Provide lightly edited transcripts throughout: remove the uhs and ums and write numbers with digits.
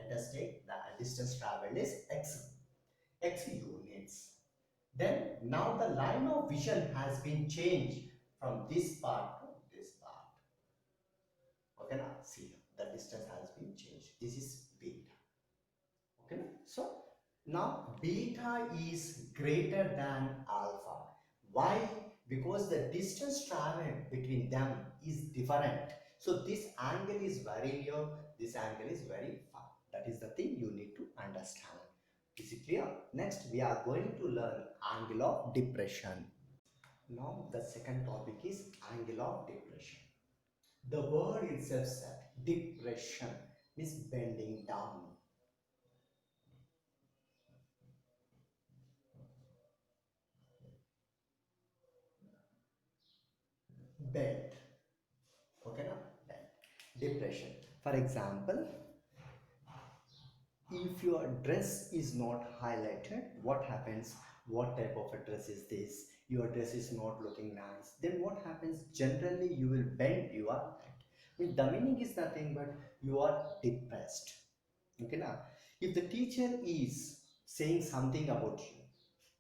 let us take the distance traveled is x units. Then now the line of vision has been changed from this part to this part. Okay, now see the distance has been changed. This is beta. Okay, so now beta is greater than alpha. Why? Because the distance traveled between them is different. So this angle is very near, this angle is very far. That is the thing you need to understand. Is it clear? Next we are going to learn angle of depression. Now the second topic is angle of depression. The word itself said depression means bending down. Bend. Okay, now bend. Depression. For example, if your dress is not highlighted, what happens? What type of a dress is this? Your dress is not looking nice. Then what happens? Generally, you will bend your neck. The meaning is nothing but you are depressed. Okay, now if the teacher is saying something about you,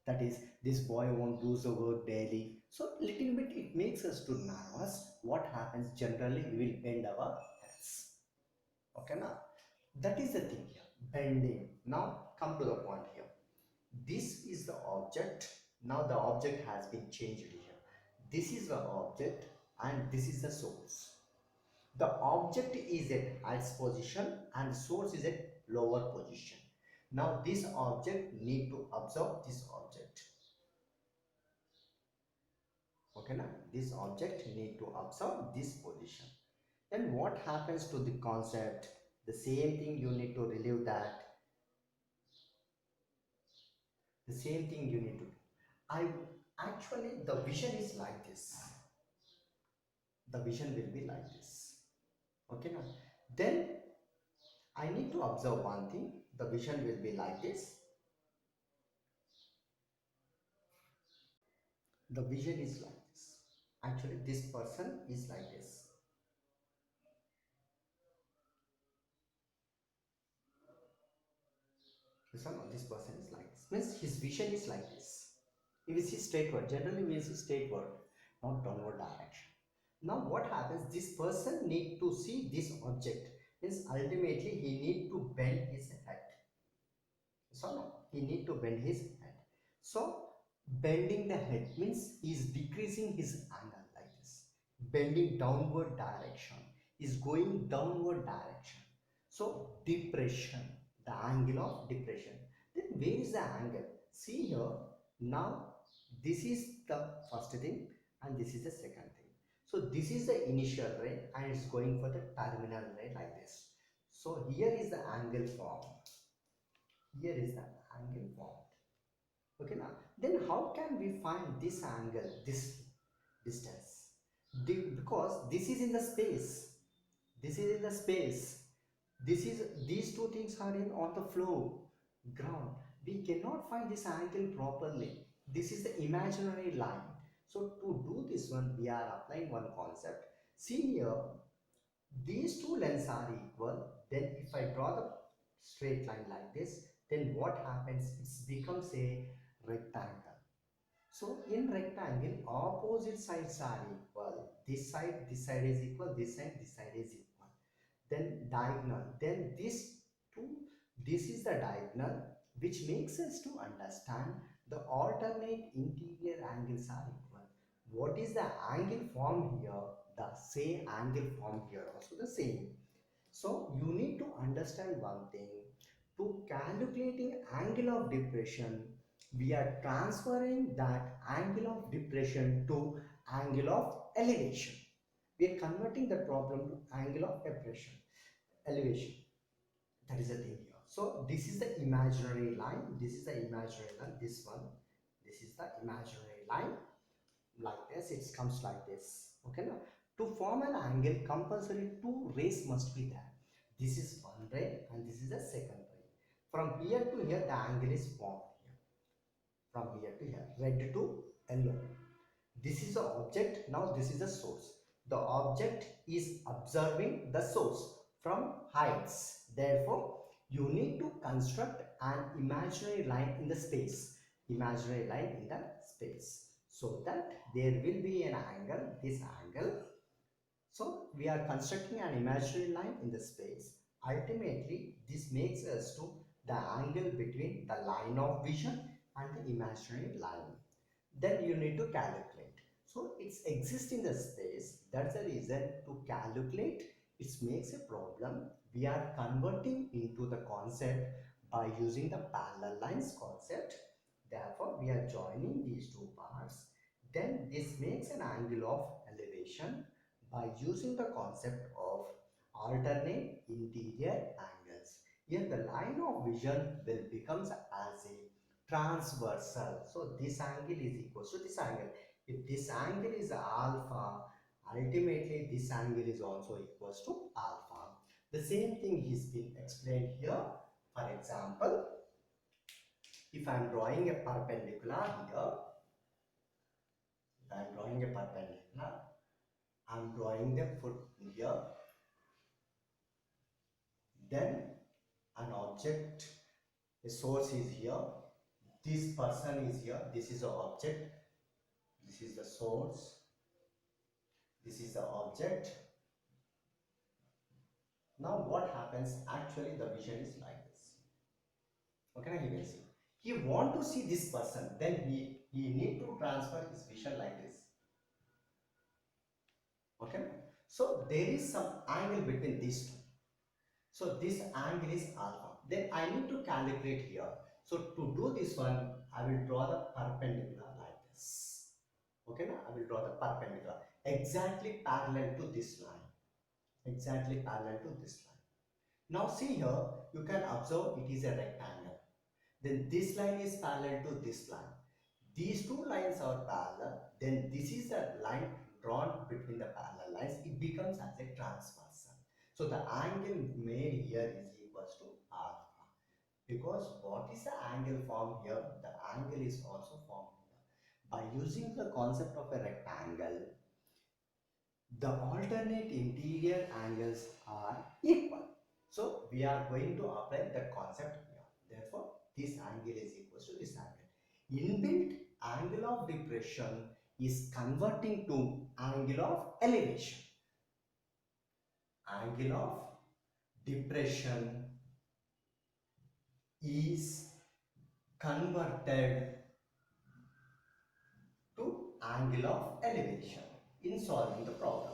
that is, this boy won't do the work daily, so little bit it makes us too nervous. What happens? Generally, we will bend our heads. Okay, now that is the thing here, bending. Now come to the point here. This is the object. Now the object has been changed here. This is the object and this is the source. The object is at highest position and source is at lower position. Now this object need to absorb this object. Okay, now this object need to absorb this position. Then what happens to the concept? The same thing you need to relieve that. The same thing you need to do. I actually the vision is like this. The vision will be like this. Okay, now then I need to observe one thing. The vision will be like this. The vision is like this. Actually, this person is like this. This person is like this. Means his vision is like this. He will see straightward. Generally, we see straightward, not downward direction. Now, what happens? This person need to see this object. Means ultimately he need to bend his head. So no, he need to bend his head. So bending the head means he is decreasing his angle like this. Bending downward direction is going downward direction. So depression, the angle of depression. Then where is the angle? See here. Now this is the first thing and this is the second thing. So this is the initial ray and it's going for the terminal ray like this. So here is the angle formed. Here is the angle formed. Okay, now then how can we find this angle, this distance? Because this is in the space. This is in the space. These two things are in on the floor, ground. We cannot find this angle properly. This is the imaginary line. So to do this one, we are applying one concept. See here, these two lengths are equal. Then if I draw the straight line like this, then what happens? It becomes a rectangle. So in rectangle, opposite sides are equal. This side is equal. This side is equal. Then diagonal. Then this is the diagonal, which makes us to understand the alternate interior angles are equal. What is the angle formed here? The same angle formed here also the same. So you need to understand one thing. To calculating angle of depression, we are transferring that angle of depression to angle of elevation. We are converting the problem to angle of depression, elevation. That is the thing here. So this is the imaginary line. This is the imaginary line. This one. This is the imaginary line. Like this, it comes like this. Okay, now to form an angle, compulsory two rays must be there. This is one ray and this is the second ray. From here to here, the angle is formed here. From here to here, red to yellow. This is the object. Now this is the source. The object is observing the source from heights. Therefore, You need to construct an imaginary line in the space, imaginary line in the space, so that there will be an angle, this angle. So we are constructing an imaginary line in the space. Ultimately, this makes us to the angle between the line of vision and the imaginary line. Then you need to calculate. So it's exists in the space. That's the reason to calculate. It makes a problem. We are converting into the concept by using the parallel lines concept. Therefore, we are joining these two parts. Then this makes an angle of elevation by using the concept of alternate interior angles. Here the line of vision will becomes as a transversal. So this angle is equal to this angle. If this angle is alpha, ultimately this angle is also equals to alpha. The same thing is been explained here. For example, if I am drawing a perpendicular here, if I am drawing a perpendicular, I am drawing the foot here, then an object, a source is here, this person is here, this is the object, this is the source, this is the object. Now what happens, actually the vision is like this. Okay, now you can see. He want to see this person, then he need to transfer his vision like this. Okay, so there is some angle between these two. So this angle is alpha. Then I need to calculate here. So to do this one, I will draw the perpendicular like this. Okay, now I will draw the perpendicular exactly parallel to this line. Exactly parallel to this line. Now see here, you can observe it is a rectangle. Then this line is parallel to this line. These two lines are parallel. Then this is a line drawn between the parallel lines. It becomes as a transversal. So the angle made here is equals to alpha. Because what is the angle formed here? The angle is also formed here. By using the concept of a rectangle, the alternate interior angles are equal. So we are going to apply the concept here. Therefore, this angle is equal to this angle. Inbuilt angle of depression is converting to angle of elevation. Angle of depression is converted to angle of elevation in solving the problem.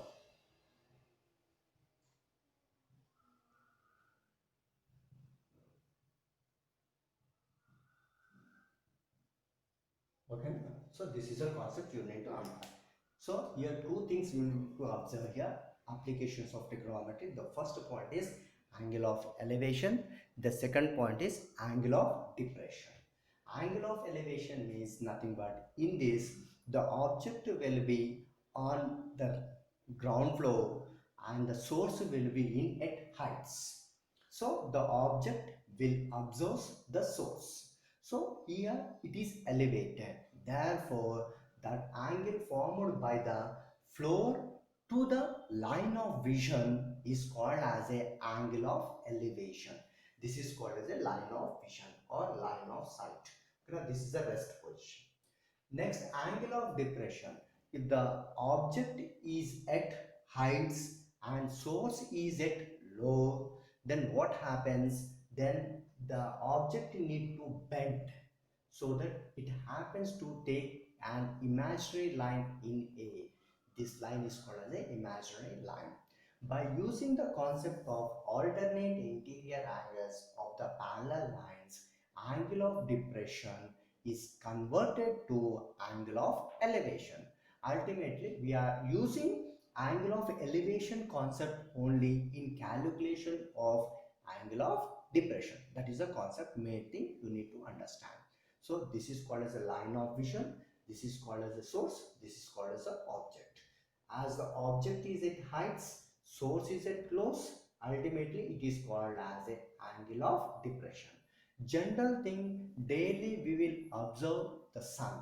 Okay, so this is a concept you need to understand. So here two things you need to observe here. Applications of trigonometry. The first point is angle of elevation. The second point is angle of depression. Angle of elevation means nothing but in this the object will be on the ground floor and the source will be in at heights. So the object will observe the source. So here it is elevated. Therefore, that angle formed by the floor to the line of vision is called as a angle of elevation. This is called as a line of vision or line of sight. Now, this is the rest position. Next, angle of depression. If the object is at heights and source is at low, then what happens? Then the object need to bend so that it happens to take an imaginary line in A. This line is called as an imaginary line. By using the concept of alternate interior angles of the parallel lines, angle of depression is converted to angle of elevation. Ultimately, we are using angle of elevation concept only in calculation of angle of depression. That is a concept main thing you need to understand. So this is called as a line of vision. This is called as a source. This is called as an object. As the object is at heights, source is at close, ultimately it is called as a angle of depression. General thing, daily we will observe the sun.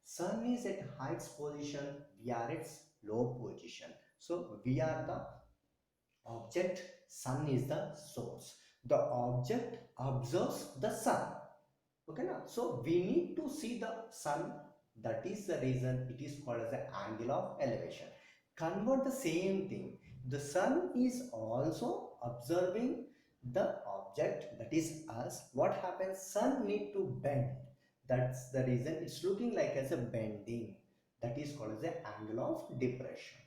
Sun is at heights position, we are at low position. So we are the object, sun is the source. The object observes the sun. Okay now, so we need to see the sun. That is the reason it is called as the angle of elevation. Convert the same thing. The sun is also observing the object, that is us. What happens, sun need to bend. That's the reason it's looking like as a bending. That is called as the angle of depression.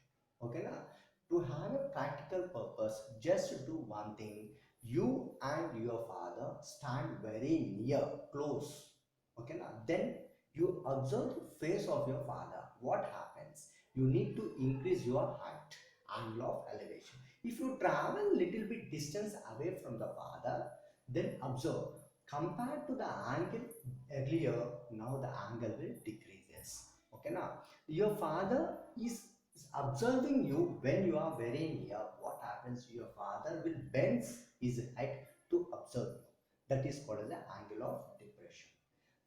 Okay now, to have a practical purpose, just do one thing. You and your father stand very near, close. Okay now, then you observe the face of your father. What happens, you need to increase your height, angle of elevation. If you travel little bit distance away from the father, then observe, compared to the angle earlier, now the angle will decreases. Okay now, your father is observing you when you are very near. What happens, your father will bend his head to observe you. That is called as the angle of depression.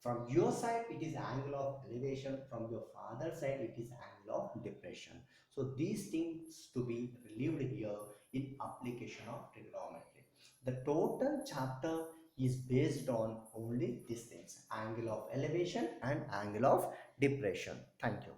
From your side it is angle of elevation, from your father's side it is angle of depression. So these things to be relieved here in application of trigonometry. The total chapter is based on only these things, angle of elevation and angle of depression. Thank you.